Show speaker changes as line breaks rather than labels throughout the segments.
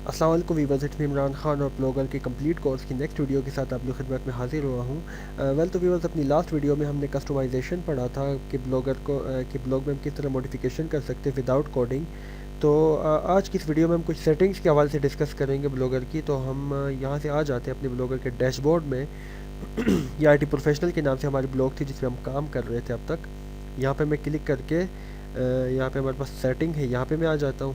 अस्सलाम वालेकुम viewers, it's me Imran Khan और ब्लॉगर के कंप्लीट कोर्स की नेक्स्ट वीडियो के साथ आप लोग खिदमत में हाजिर हुआ हूँ। तो वीवर्स, अपनी लास्ट वीडियो में हमने कस्टमाइजेशन पढ़ा था कि ब्लॉगर को कि ब्लॉग में हम किस तरह मॉडिफिकेशन कर सकते हैं विदाउट कोडिंग। तो आज की इस वीडियो में हम कुछ सेटिंग्स के हवाले से डिस्कस करेंगे ब्लॉगर की। तो हम यहाँ से आ जाते हैं अपने ब्लॉगर के डैशबोर्ड में। ये IT प्रोफेशनल के नाम से हमारी ब्लॉग थी जिसमें हम काम कर रहे थे अब तक। यहाँ पे मैं क्लिक करके यहाँ पे हमारे पास सेटिंग है, यहाँ पे मैं आ जाता हूँ।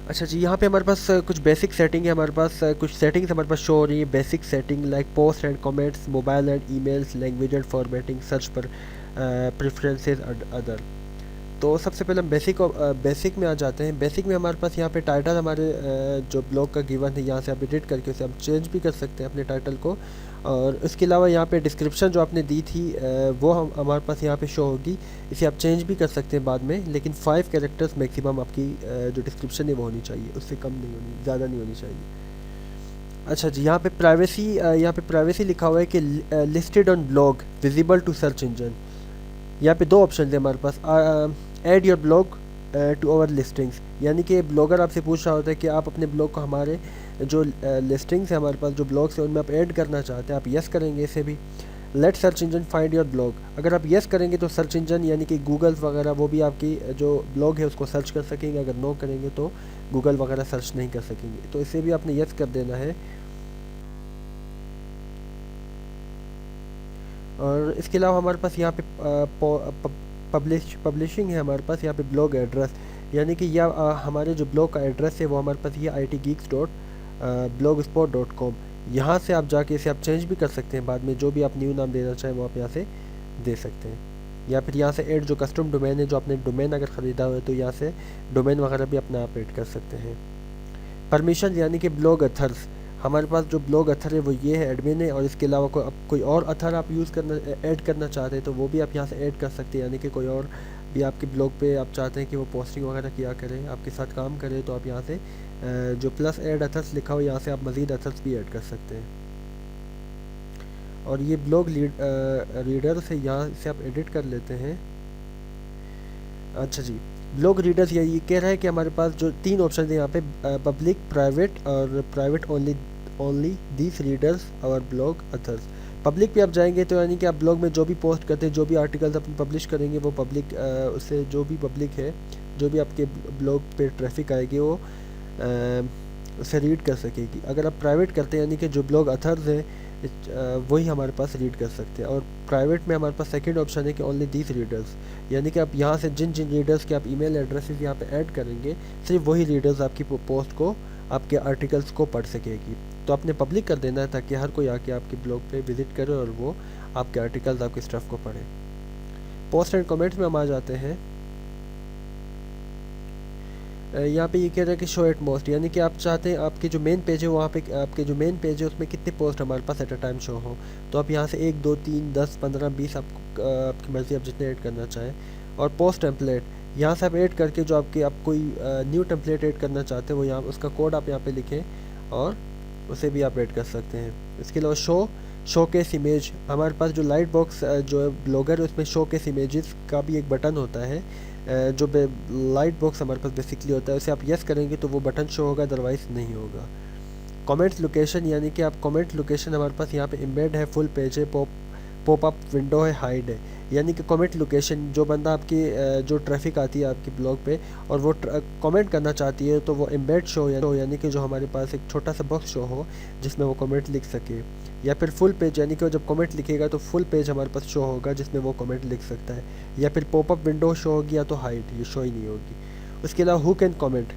अच्छा जी, यहाँ पे हमारे पास कुछ बेसिक सेटिंग है। हमारे पास कुछ सेटिंग्स हमारे पास शो हो रही है। Basic setting like post and comments, mobile and emails, language and formatting, search पर प्रेफरेंसेस अदर। तो सबसे पहले हम बेसिक में आ जाते हैं। बेसिक में हमारे पास यहाँ पे टाइटल हमारे जो ब्लॉग का गिवन है, यहाँ से आप एडिट करके उसे हम चेंज भी कर सकते हैं अपने टाइटल को। और इसके अलावा यहाँ पे डिस्क्रिप्शन जो आपने दी थी वो हम हमारे पास यहाँ पे शो होगी। इसे आप चेंज भी कर सकते हैं बाद में, लेकिन 5 कैरेक्टर्स मैक्सिमम आपकी जो डिस्क्रिप्शन है वो होनी चाहिए, उससे कम नहीं होनी, ज़्यादा नहीं होनी चाहिए। अच्छा जी, यहाँ पे प्राइवेसी लिखा हुआ है कि listed on blog visible to search engine. यहाँ पे दो ऑप्शन है हमारे पास। Add your blog to our listings, यानी कि ब्लॉगर आपसे पूछ रहा होता है कि आप अपने ब्लॉग को हमारे जो लिस्टिंग्स है, हमारे पास जो ब्लॉग्स हैं उनमें आप ऐड करना चाहते हैं। आप यस करेंगे इसे भी। Let search engine find your blog, अगर आप यस करेंगे तो सर्च इंजन यानी कि गूगल वगैरह वो भी आपकी जो ब्लॉग है उसको सर्च कर सकेंगे। अगर नो करेंगे तो गूगल वगैरह सर्च नहीं कर सकेंगे, तो इसे भी आपने यस कर देना है। और इसके अलावा हमारे पास यहाँ पे पब्लिशिंग है। हमारे पास यहाँ पे ब्लॉग एड्रेस, यानी कि यह हमारे जो ब्लॉग का एड्रेस है वो हमारे पास ये itgeeks.blogspot.com। यहाँ से आप जाके इसे आप चेंज भी कर सकते हैं बाद में, जो भी आप न्यू नाम देना चाहें वो आप यहाँ से दे सकते हैं। या फिर यहाँ से ऐड जो कस्टम डोमेन है, जो आपने डोमेन अगर ख़रीदा हो तो यहाँ से डोमेन वगैरह भी अपना आप ऐड कर सकते हैं। परमिशन यानी कि ब्लॉग अथर्स, हमारे पास जो ब्लॉग अथर है वो ये है, एडमिन है। और इसके अलावा कोई और अथर आप यूज़ करना ऐड करना चाहते हैं तो वो भी आप यहाँ से ऐड कर सकते हैं। यानी कि कोई और भी आपके ब्लॉग पे आप चाहते हैं कि वो पोस्टिंग वगैरह किया करे, आपके साथ काम करे, तो आप यहाँ से जो प्लस ऐड अथर्स लिखा हो यहाँ से आप मज़ीद अथर्स भी ऐड कर सकते हैं। और ये ब्लॉग रीडर से यहाँ से आप एडिट कर लेते हैं। अच्छा जी, ब्लॉग रीडर्स ये कह रहा है कि हमारे पास जो 3 ऑप्शन है यहाँ पे, पब्लिक, प्राइवेट और private only only this readers और ब्लॉग अथर्स। पब्लिक पे आप जाएंगे तो यानी कि आप ब्लॉग में जो भी पोस्ट करते हैं, जो भी आर्टिकल्स अपने पब्लिश करेंगे वो पब्लिक, उससे जो भी पब्लिक है, जो भी आपके ब्लॉग पे ट्रैफिक आएगी वो उसे रीड कर सकेगी। अगर आप प्राइवेट करते हैं यानी कि जो ब्लॉग अथर्स हैं वही हमारे पास रीड कर सकते हैं। और प्राइवेट में हमारे पास सेकंड ऑप्शन है कि ओनली दिस रीडर्स, यानी कि आप यहाँ से जिन जिन रीडर्स के आप ईमेल एड्रेसेस यहाँ पे ऐड करेंगे, सिर्फ वही रीडर्स आपकी पोस्ट को, आपके आर्टिकल्स को पढ़ सकेगी। तो आपने पब्लिक कर देना है ताकि हर कोई आके आपके ब्लॉग पे विजिट करे और वो आपके आर्टिकल्स, आपके स्टफ को पढ़े। पोस्ट एंड कमेंट्स में हम आ जाते हैं। यहाँ पे ये कह रहा है कि शो एट मोस्ट, यानी कि आप चाहते हैं आपके जो मेन पेज है वहाँ पे, आपके जो मेन पेज है उसमें कितने पोस्ट हमारे पास एट अ टाइम शो हो। तो आप यहाँ से 1 2 3 10 15 20 आपकी मर्ज़ी, आप जितने ऐड करना चाहें। और पोस्ट टेम्पलेट, यहाँ से आप ऐड करके जो आप कोई न्यू टेम्पलेट ऐड करना चाहते हैं वो यहाँ उसका कोड आप यहाँ पे लिखें और उसे भी आप ऐड कर सकते हैं। इसके अलावा शोकेस इमेज, हमारे पास जो लाइट बॉक्स जो ब्लॉगर है उसमें शोकेस इमेजेस का भी एक बटन होता है। जो लाइट बॉक्स हमारे पास बेसिकली होता है, उसे आप यस करेंगे तो वो बटन शो होगा, अदरवाइज़ नहीं होगा। कमेंट्स लोकेशन, यानी कि आप कमेंट लोकेशन हमारे पास यहाँ पे एम्बेड है, फुल पेज है, पॉप अप विंडो है, हाइड है। यानी कि कमेंट लोकेशन, जो बंदा आपकी जो ट्रैफिक आती है आपकी ब्लॉग पे और वो कमेंट करना चाहती है तो वो एम्बेड शो यानी कि जो हमारे पास एक छोटा सा बॉक्स शो हो जिसमें वो कमेंट लिख सके। या फिर फुल पेज, यानी कि वो जब कमेंट लिखेगा तो फुल पेज हमारे पास शो होगा जिसमें वो कमेंट लिख सकता है। या फिर पॉपअप विंडो शो होगी या तो हाइड, ये शो ही नहीं होगी। उसके अलावा हु कैन कमेंट,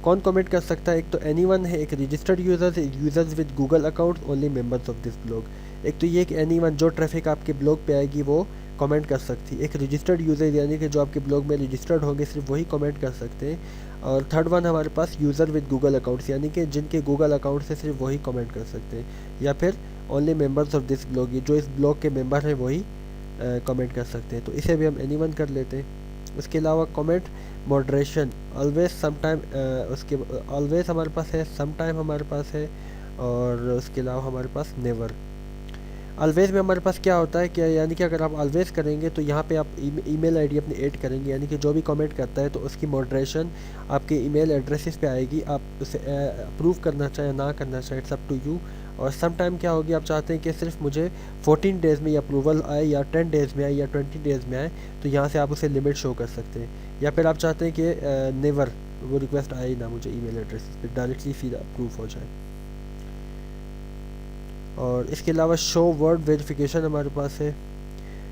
कौन कमेंट कर सकता है। एक तो एनीवन है, एक registered users with Google account, only members of this blog. एक तो ये कि एनीवन, जो ट्रैफिक आपके ब्लॉग पे आएगी वो कमेंट कर सकती है। एक रजिस्टर्ड यूज़र, यानी कि जो आपके ब्लॉग में रजिस्टर्ड होंगे सिर्फ वही कमेंट कर सकते हैं। और थर्ड वन हमारे पास यूज़र विद गूगल अकाउंट्स, यानी कि जिनके गूगल अकाउंट से सिर्फ वही कमेंट कर सकते हैं। या फिर only members of this blog, जो इस ब्लॉग के मेंबर हैं वही कमेंट कर सकते हैं। तो इसे भी हम एनीवन कर लेते हैं। उसके अलावा कमेंट मॉडरेशन, ऑलवेज समटाइम, उसके ऑलवेज हमारे पास है, समटाइम हमारे पास है, और उसके अलावा हमारे पास नेवर। ऑलवेज़ में हमारे पास क्या होता है कि यानी कि अगर आप ऑलवेज़ करेंगे तो यहाँ पे आप ईमेल आईडी अपनी ऐड करेंगे, यानी कि जो भी कमेंट करता है तो उसकी मॉडरेशन आपके ईमेल एड्रेसेस पे आएगी। आप उसे अप्रूव करना चाहें ना करना चाहें, इट्स अप टू यू। और सम टाइम क्या होगी, आप चाहते हैं कि सिर्फ मुझे 14 डेज़ में अप्रूवल आए या 10 डेज़ में आए या 20 डेज़ में आए, तो यहाँ से आप उसे लिमिट शो कर सकते हैं। या फिर आप चाहते हैं कि नेवर वो रिक्वेस्ट आए ही ना मुझे ईमेल एड्रेस पे, डायरेक्टली सीधा अप्रूव हो जाए। और इसके अलावा शो वर्ड वेरिफिकेशन हमारे पास है,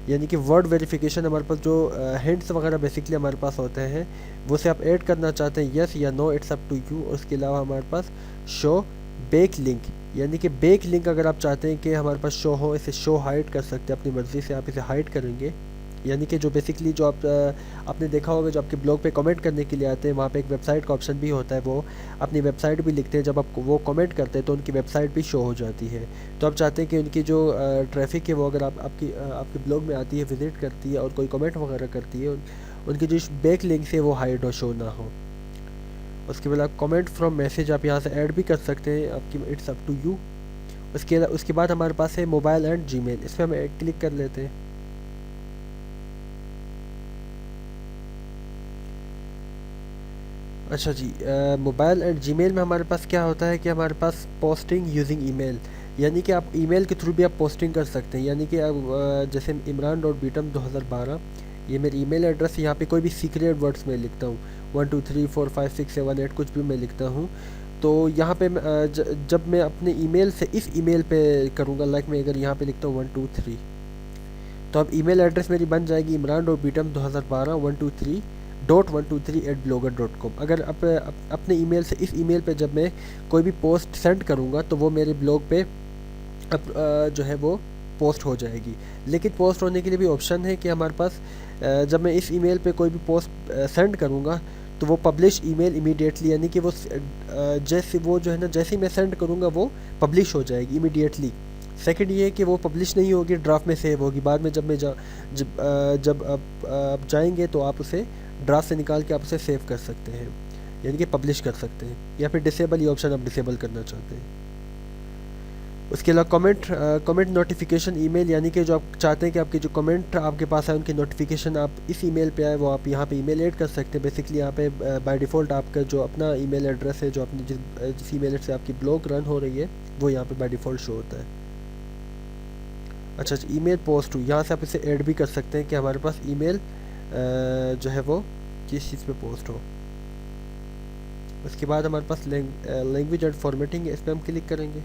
यानी कि वर्ड वेरिफिकेशन हमारे पास जो हिंट्स वगैरह बेसिकली हमारे पास होते हैं वो से आप ऐड करना चाहते हैं यस या no, it's up to you. और उसके अलावा हमारे पास शो बेक लिंक, यानी कि बेक लिंक अगर आप चाहते हैं कि हमारे पास शो हो, इसे शो हाइड कर सकते हैं अपनी मर्ज़ी से, आप इसे हाइड करेंगे। यानी कि जो बेसिकली जो आप आपने देखा होगा जो आपके ब्लॉग पे कमेंट करने के लिए आते हैं, वहाँ पे एक वेबसाइट का ऑप्शन भी होता है, वो अपनी वेबसाइट भी लिखते हैं, जब आप वो कमेंट करते हैं तो उनकी वेबसाइट भी शो हो जाती है। तो आप चाहते हैं कि उनकी जो ट्रैफिक है वो अगर आपके ब्लॉग में आती है, विज़िट करती है और कोई कमेंट वगैरह करती है, उनकी जो बैक लिंक से वो हाइड हो, शो ना हो। उसके बाद आप कमेंट फ्रॉम मैसेज आप यहाँ से ऐड भी कर सकते हैं, आपकी इट्स अप टू यू। उसके बाद हमारे पास है मोबाइल एंड जीमेल, इस पर हम क्लिक कर लेते हैं। अच्छा जी, मोबाइल एंड जीमेल में हमारे पास क्या होता है कि हमारे पास पोस्टिंग यूजिंग ईमेल, यानी कि आप ईमेल के थ्रू भी आप पोस्टिंग कर सकते हैं। यानी कि अब जैसे imran.bitam2012 ये मेरी ईमेल एड्रेस, यहाँ पे कोई भी सीक्रेट वर्ड्स में लिखता हूँ 1 2 3 4 5 6 7 8 कुछ भी मैं लिखता हूँ, तो यहाँ पे जब मैं अपने ईमेल से इस ईमेल पे करूँगा, लाइक मैं अगर यहाँ पे लिखता हूँ 1 2 3, तो अब ईमेल एड्रेस मेरी बन जाएगी imran.bitam2012 123.123@blogger.com। अगर अपने ईमेल से इस ईमेल पे जब मैं कोई भी पोस्ट सेंड करूँगा तो वो मेरे ब्लॉग पे जो है वो पोस्ट हो जाएगी। लेकिन पोस्ट होने के लिए भी ऑप्शन है कि हमारे पास जब मैं इस ईमेल पे कोई भी पोस्ट सेंड करूँगा तो वो पब्लिश ईमेल इमीडिएटली, यानी कि वो जैसे वो जो है ना, जैसे ही मैं सेंड करूँगा वो पब्लिश हो जाएगी इमीडिएटली। सेकंड ये है कि वो पब्लिश नहीं होगी, ड्राफ्ट में सेव होगी। बाद में जब मैं जब आप जाएंगे तो आप उसे ड्राफ्ट से निकाल के आप उसे सेव कर सकते हैं, यानी कि पब्लिश कर सकते हैं। या फिर डिसेबल, ये ऑप्शन आप डिसेबल करना चाहते हैं। उसके अलावा कमेंट नोटिफिकेशन ईमेल, यानी कि जो आप चाहते हैं कि आपके जो कमेंट आपके पास आए उनकी नोटिफिकेशन आप इस ईमेल पे आए, वो आप यहाँ पे ईमेल ऐड कर सकते हैं। बेसिकली यहाँ पे बाय डिफ़ॉल्ट आपका जो अपना ईमेल एड्रेस है, जो अपनी जिस ईमेल से आपकी ब्लॉग रन हो रही है, वो यहाँ पे बाय डिफ़ॉल्ट शो होता है। अच्छा, ईमेल पोस्ट हुई, यहाँ से आप इसे ऐड भी कर सकते हैं कि हमारे पास ईमेल जो है वो किस चीज़ पे पोस्ट हो। उसके बाद हमारे पास लैंग्वेज एंड फॉर्मेटिंग है, इस पर हम क्लिक करेंगे।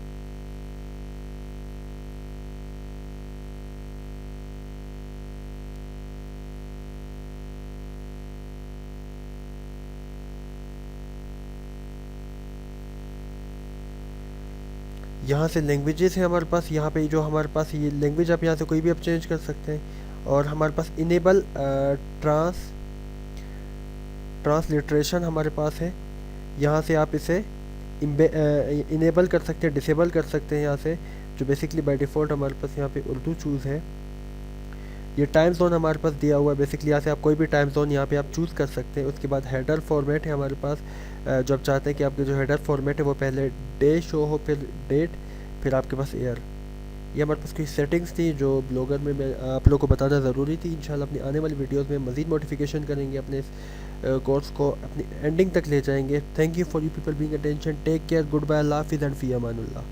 यहाँ से लैंग्वेजेस है हमारे पास, यहाँ पे जो हमारे पास ये लैंग्वेज आप यहाँ से कोई भी आप चेंज कर सकते हैं। और हमारे पास इनेबल ट्रांसलिट्रेशन हमारे पास है, यहाँ से आप इसे इनेबल कर सकते हैं, डिसेबल कर सकते हैं यहाँ से, जो बेसिकली बाय डिफ़ॉल्ट हमारे पास यहाँ पे उर्दू चूज़ है। ये टाइम जोन हमारे पास दिया हुआ है, बेसिकली यहाँ से आप कोई भी टाइम जोन यहाँ पे आप चूज़ कर सकते हैं। उसके बाद हेडर फॉर्मेट है हमारे पास, जो आप चाहते हैं कि आपके जो हेडर फॉर्मेट है वो पहले डे शो हो, फिर डेट, फिर आपके पास ईयर। ये हमारे पास कुछ सेटिंग्स थी जो ब्लॉगर में मैं आप लोगों को बताना ज़रूरी थी। इंशाल्लाह अपनी आने वाली वीडियोस में मज़ीद मॉडिफिकेशन करेंगे, अपने इस कोर्स को अपनी एंडिंग तक ले जाएंगे। Thank you for you people being attention, take care, goodbye, अल्लाह हाफिज़ एंड फ़ी अमानुल्लाह।